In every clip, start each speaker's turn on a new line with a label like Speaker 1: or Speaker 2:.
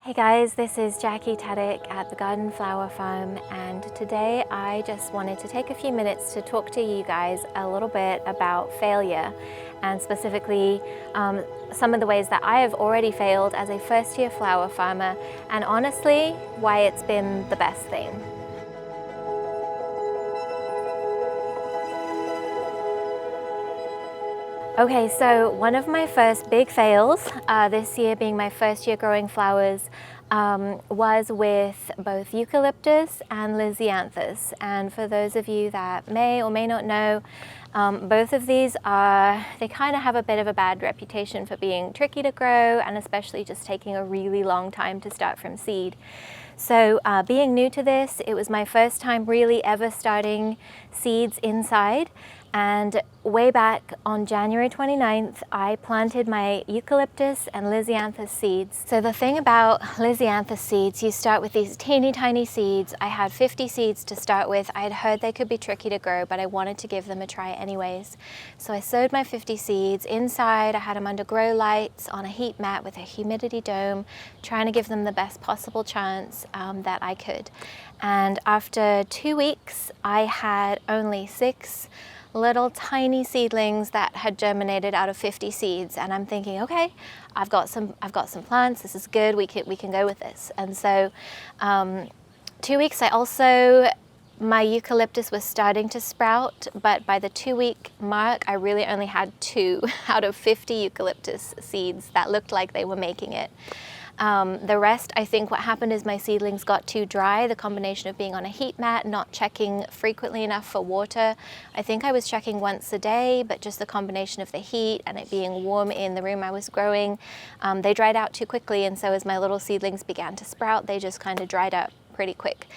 Speaker 1: Hey guys, this is Jackie Taddick at the Garden Flower Farm, and today I just wanted to take a few minutes to talk to you guys a little bit about failure, and specifically some of the ways that I have already failed as a first-year flower farmer, and honestly why it's been the best thing. Okay, so one of my first big fails this year, being my first year growing flowers, was with both eucalyptus and lisianthus. And for those of you that may or may not know, both of these they kind of have a bit of a bad reputation for being tricky to grow, and especially just taking a really long time to start from seed. So being new to this, it was my first time really ever starting seeds inside. And way back on January 29th, I planted my eucalyptus and lisianthus seeds. So the thing about lisianthus seeds, you start with these teeny tiny seeds. I had 50 seeds to start with. I had heard they could be tricky to grow, but I wanted to give them a try anyways. So I sowed my 50 seeds inside. I had them under grow lights on a heat mat with a humidity dome, trying to give them the best possible chance that I could. And after 2 weeks, I had only 6 little tiny seedlings that had germinated out of 50 seeds, and I'm thinking, okay, I've got some plants. This is good. We can go with this. And so, 2 weeks. My eucalyptus was starting to sprout, but by the 2-week mark, I really only had 2 out of 50 eucalyptus seeds that looked like they were making it. The rest, I think what happened is my seedlings got too dry, the combination of being on a heat mat, not checking frequently enough for water. I think I was checking once a day, but just the combination of the heat and it being warm in the room I was growing, they dried out too quickly, and so as my little seedlings began to sprout, they just kind of dried up pretty quick.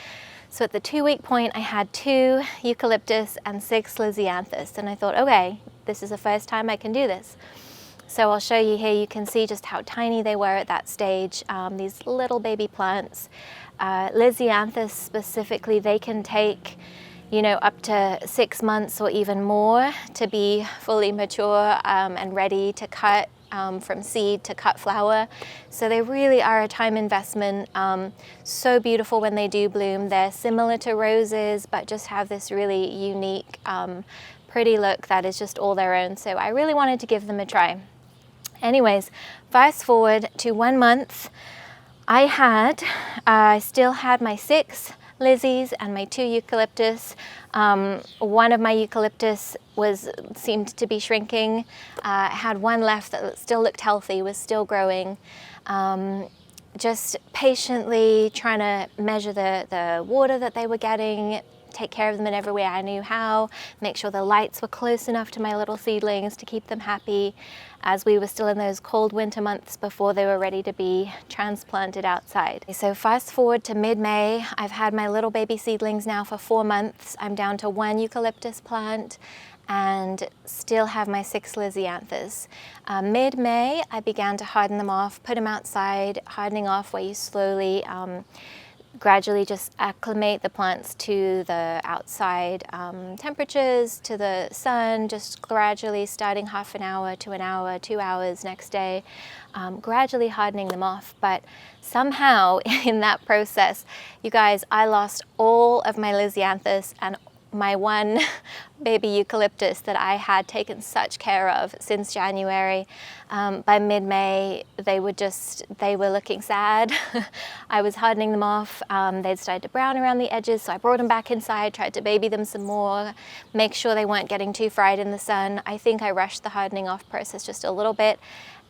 Speaker 1: So at the 2-week point, I had 2 eucalyptus and 6 lisianthus, and I thought, okay, this is the first time I can do this. So I'll show you here. You can see just how tiny they were at that stage, these little baby plants. Lisianthus specifically, they can take, up to 6 months or even more to be fully mature and ready to cut from seed to cut flower. So they really are a time investment. So beautiful when they do bloom. They're similar to roses, but just have this really unique, pretty look that is just all their own. So I really wanted to give them a try. Anyways, fast forward to 1 month, I still had my 6 lisies and my 2 eucalyptus. One of my eucalyptus seemed to be shrinking. I had one left that still looked healthy, was still growing. Just patiently trying to measure the water that they were getting, take care of them in every way I knew how, make sure the lights were close enough to my little seedlings to keep them happy, as we were still in those cold winter months before they were ready to be transplanted outside. So fast forward to mid-May, I've had my little baby seedlings now for 4 months. I'm down to 1 eucalyptus plant and still have my 6 lisianthus. Mid-May, I began to harden them off, put them outside, hardening off where you slowly gradually just acclimate the plants to the outside temperatures, to the sun, just gradually starting half an hour to an hour, 2 hours next day, gradually hardening them off. But somehow in that process, you guys, I lost all of my lisianthus and my 1 baby eucalyptus that I had taken such care of since January. By mid-May, they were looking sad. I was hardening them off. They'd started to brown around the edges, so I brought them back inside, tried to baby them some more, make sure they weren't getting too fried in the sun. I think I rushed the hardening off process just a little bit,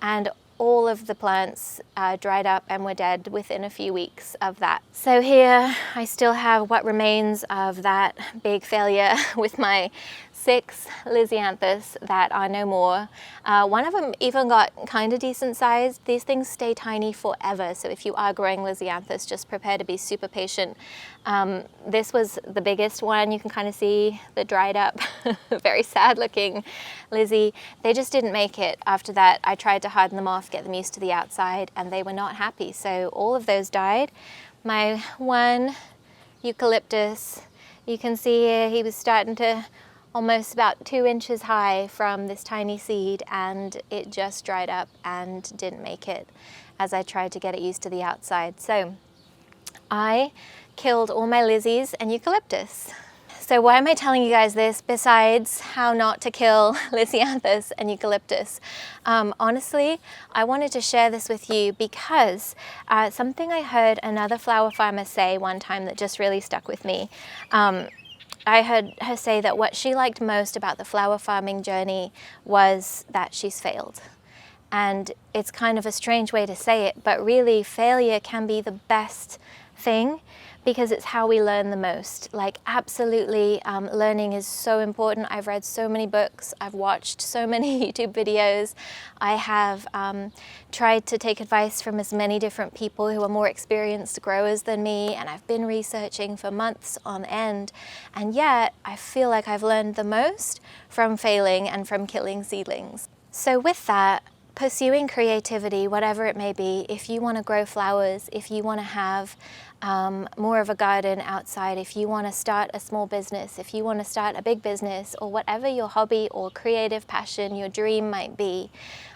Speaker 1: and all of the plants dried up and were dead within a few weeks of that. So here I still have what remains of that big failure with my 6 lisianthus that are no more. One of them even got kind of decent sized. These things stay tiny forever, so if you are growing lisianthus, just prepare to be super patient. This was the biggest one. You can kind of see the dried up, very sad looking lizzie. They just didn't make it. After that, I tried to harden them off, get them used to the outside, and they were not happy. So all of those died. My 1 eucalyptus, you can see here, he was starting to almost about 2 inches high from this tiny seed, and it just dried up and didn't make it. as I tried to get it used to the outside. So I killed all my lisies and eucalyptus. So why am I telling you guys this besides how not to kill lisianthus and eucalyptus? Honestly, I wanted to share this with you because something I heard another flower farmer say one time that just really stuck with me. I heard her say that what she liked most about the flower farming journey was that she's failed. And it's kind of a strange way to say it, but really failure can be the best thing because it's how we learn the most. Like absolutely, learning is so important. I've read so many books, I've watched so many YouTube videos. I have tried to take advice from as many different people who are more experienced growers than me, and I've been researching for months on end. And yet, I feel like I've learned the most from failing and from killing seedlings. So with that, pursuing creativity, whatever it may be, if you want to grow flowers, if you want to have more of a garden outside, if you want to start a small business, if you want to start a big business, or whatever your hobby or creative passion, your dream might be,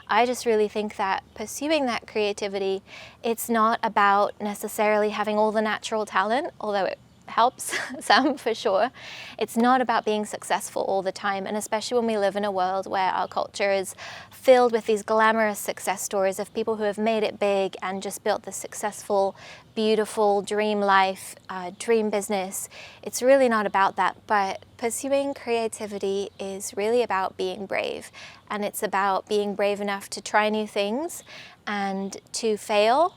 Speaker 1: I just really think that pursuing that creativity, it's not about necessarily having all the natural talent, although it helps some for sure. It's not about being successful all the time, and especially when we live in a world where our culture is filled with these glamorous success stories of people who have made it big and just built the successful, beautiful dream life, dream business. It's really not about that, but pursuing creativity is really about being brave, and it's about being brave enough to try new things and to fail,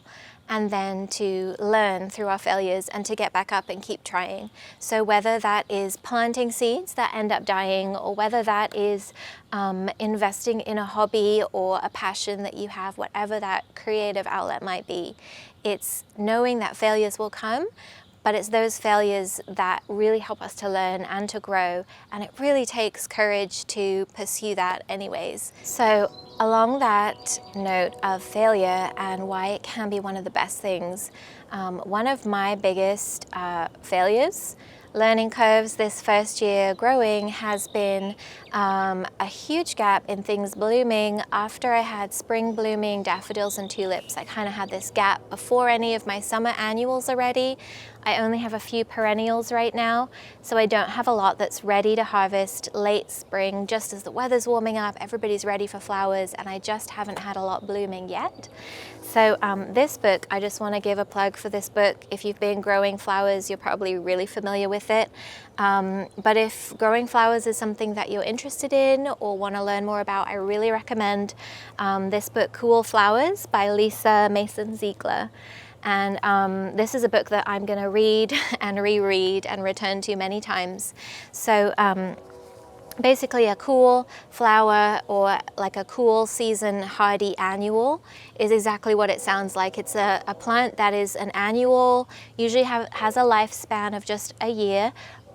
Speaker 1: and then to learn through our failures and to get back up and keep trying. So whether that is planting seeds that end up dying, or whether that is investing in a hobby or a passion that you have, whatever that creative outlet might be, it's knowing that failures will come, but it's those failures that really help us to learn and to grow, and it really takes courage to pursue that anyways. So along that note of failure and why it can be one of the best things, one of my biggest failures, learning curves this first year growing, has been a huge gap in things blooming. After I had spring blooming daffodils and tulips, I kind of had this gap before any of my summer annuals are ready. I only have a few perennials right now, so I don't have a lot that's ready to harvest late spring, just as the weather's warming up, everybody's ready for flowers, and I just haven't had a lot blooming yet. So this book, I just want to give a plug for this book. If you've been growing flowers, you're probably really familiar with it. But if growing flowers is something that you're interested in or want to learn more about, I really recommend this book, Cool Flowers by Lisa Mason-Ziegler. And this is a book that I'm going to read and reread and return to many times. So basically a cool flower, or like a cool season hardy annual, is exactly what it sounds like. It's a plant that is an annual, usually has a lifespan of just a year,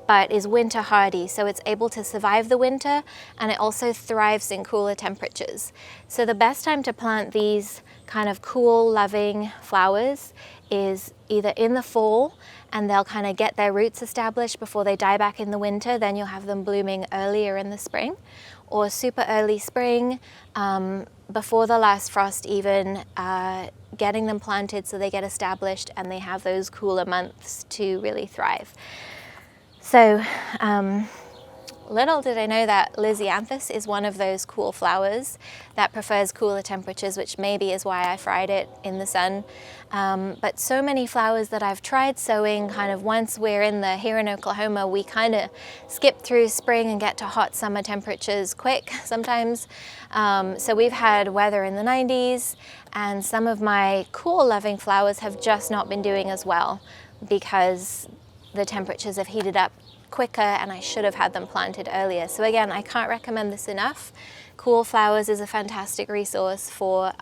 Speaker 1: but is winter hardy, so it's able to survive the winter, and it also thrives in cooler temperatures. So the best time to plant these kind of cool loving flowers is either in the fall, and they'll kind of get their roots established before they die back in the winter, then you'll have them blooming earlier in the spring, or super early spring, before the last frost even, getting them planted so they get established and they have those cooler months to really thrive. So little did I know that lisianthus is one of those cool flowers that prefers cooler temperatures, which maybe is why I fried it in the sun. But so many flowers that I've tried sowing, kind of once we're here in Oklahoma, we kind of skip through spring and get to hot summer temperatures quick sometimes. So we've had weather in the 90s, and some of my cool loving flowers have just not been doing as well because the temperatures have heated up quicker, and I should have had them planted earlier. So again, I can't recommend this enough. Cool Flowers is a fantastic resource for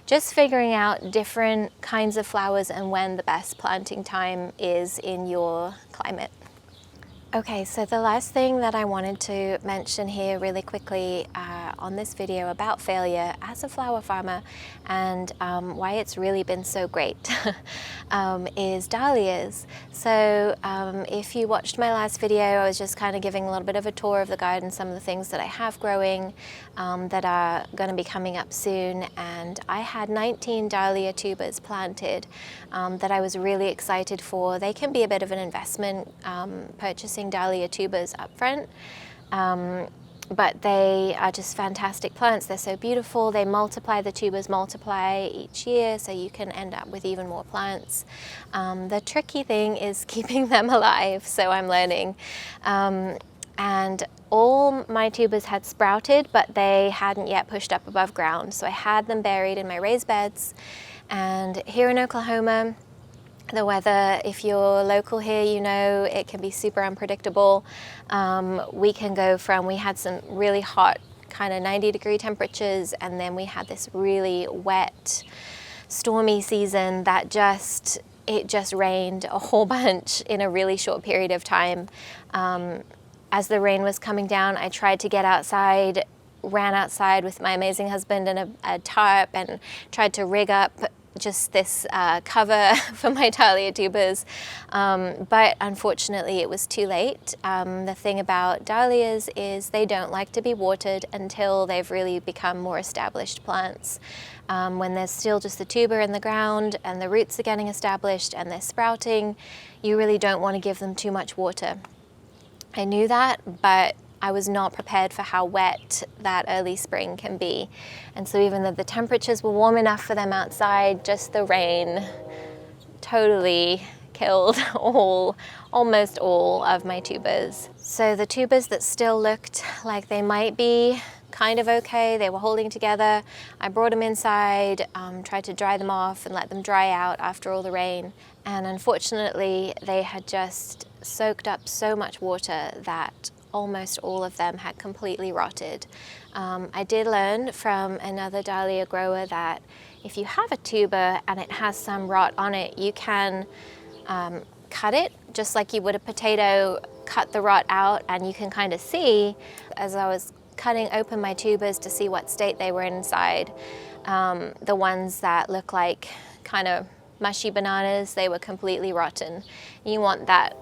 Speaker 1: just figuring out different kinds of flowers and when the best planting time is in your climate. Okay, so the last thing that I wanted to mention here really quickly on this video about failure as a flower farmer and why it's really been so great is dahlias. So if you watched my last video, I was just kind of giving a little bit of a tour of the garden, some of the things that I have growing that are going to be coming up soon, and I had 19 dahlia tubers planted that I was really excited for. They can be a bit of an investment purchasing dahlia tubers up front, but they are just fantastic plants. They're so beautiful. They multiply, the tubers multiply each year, so you can end up with even more plants. The tricky thing is keeping them alive, so I'm learning. And all my tubers had sprouted, but they hadn't yet pushed up above ground, so I had them buried in my raised beds. And here in Oklahoma, the weather, if you're local here, you know it can be super unpredictable. We can go from, we had some really hot kind of 90-degree temperatures, and then we had this really wet, stormy season that it just rained a whole bunch in a really short period of time. As the rain was coming down, I tried to get outside, ran outside with my amazing husband and a tarp, and tried to rig up just this cover for my dahlia tubers, but unfortunately it was too late. The thing about dahlias is they don't like to be watered until they've really become more established plants. When there's still just the tuber in the ground and the roots are getting established and they're sprouting, you really don't want to give them too much water. I knew that, but I was not prepared for how wet that early spring can be. And so even though the temperatures were warm enough for them outside, just the rain totally killed almost all of my tubers. So the tubers that still looked like they might be kind of okay, they were holding together, I brought them inside, tried to dry them off and let them dry out after all the rain. And unfortunately, they had just soaked up so much water that almost all of them had completely rotted. I did learn from another dahlia grower that if you have a tuber and it has some rot on it, you can cut it just like you would a potato, cut the rot out, and you can kind of see, as I was cutting open my tubers to see what state they were inside, the ones that look like kind of mushy bananas, they were completely rotten. You want that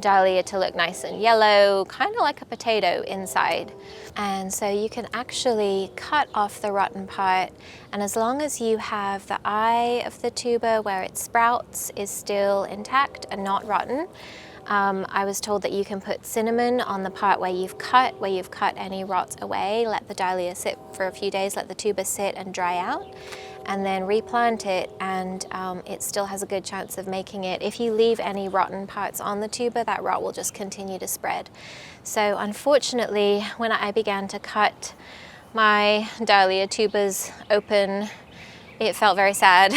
Speaker 1: dahlia to look nice and yellow, kind of like a potato inside. And so you can actually cut off the rotten part, and as long as you have the eye of the tuber where it sprouts is still intact and not rotten, I was told that you can put cinnamon on the part where you've cut any rot away, let the dahlia sit for a few days, let the tuber sit and dry out, and then replant it, and it still has a good chance of making it. If you leave any rotten parts on the tuber, that rot will just continue to spread. So unfortunately, when I began to cut my dahlia tubers open, it felt very sad.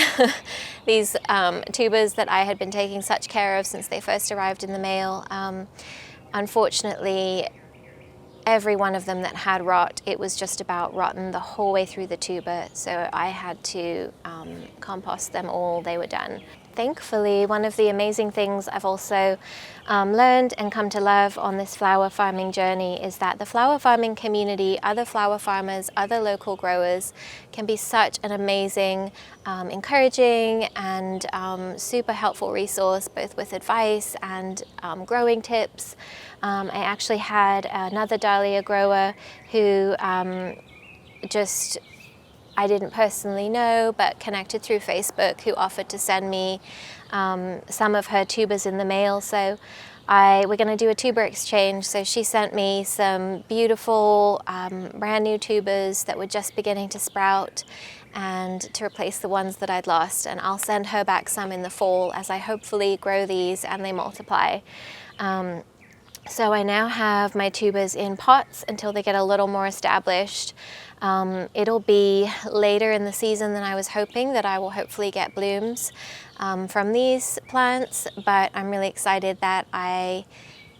Speaker 1: These tubers that I had been taking such care of since they first arrived in the mail, unfortunately, every one of them that had rot, it was just about rotten the whole way through the tuber, so I had to compost them all. They were done. Thankfully, one of the amazing things I've also learned and come to love on this flower farming journey is that the flower farming community, other flower farmers, other local growers can be such an amazing, encouraging and super helpful resource, both with advice and growing tips. I actually had another dahlia grower who I didn't personally know, but connected through Facebook, who offered to send me some of her tubers in the mail. So we're going to do a tuber exchange. So she sent me some beautiful brand new tubers that were just beginning to sprout, and to replace the ones that I'd lost. And I'll send her back some in the fall as I hopefully grow these and they multiply. So I now have my tubers in pots until they get a little more established. It'll be later in the season than I was hoping that I will hopefully get blooms from these plants, but I'm really excited that I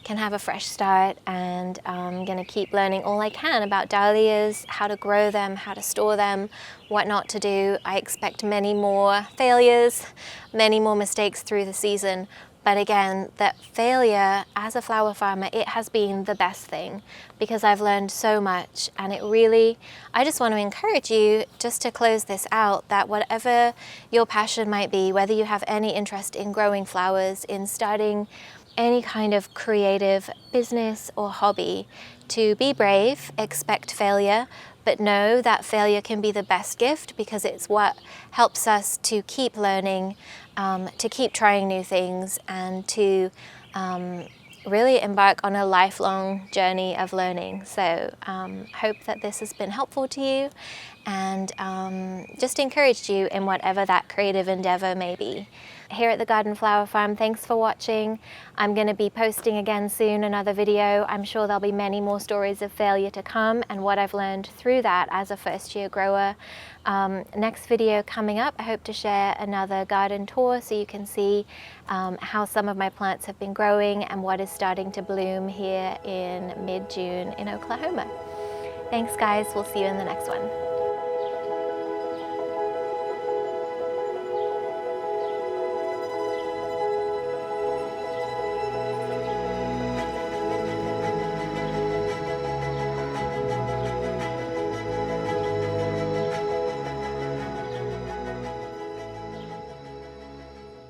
Speaker 1: can have a fresh start, and I'm going to keep learning all I can about dahlias, how to grow them, how to store them, what not to do. I expect many more failures, many more mistakes through the season, But again, that failure as a flower farmer, it has been the best thing because I've learned so much. And it really, I just want to encourage you just to close this out, that whatever your passion might be, whether you have any interest in growing flowers, in starting any kind of creative business or hobby, to be brave, expect failure, but know that failure can be the best gift because it's what helps us to keep learning, to keep trying new things, and to really embark on a lifelong journey of learning. So hope that this has been helpful to you, and just encouraged you in whatever that creative endeavor may be. Here at the Garden Flower Farm, thanks for watching. I'm going to be posting again soon another video. I'm sure there'll be many more stories of failure to come and what I've learned through that as a first-year grower. Next video coming up, I hope to share another garden tour so you can see how some of my plants have been growing and what is starting to bloom here in mid-June in Oklahoma. Thanks guys, we'll see you in the next one.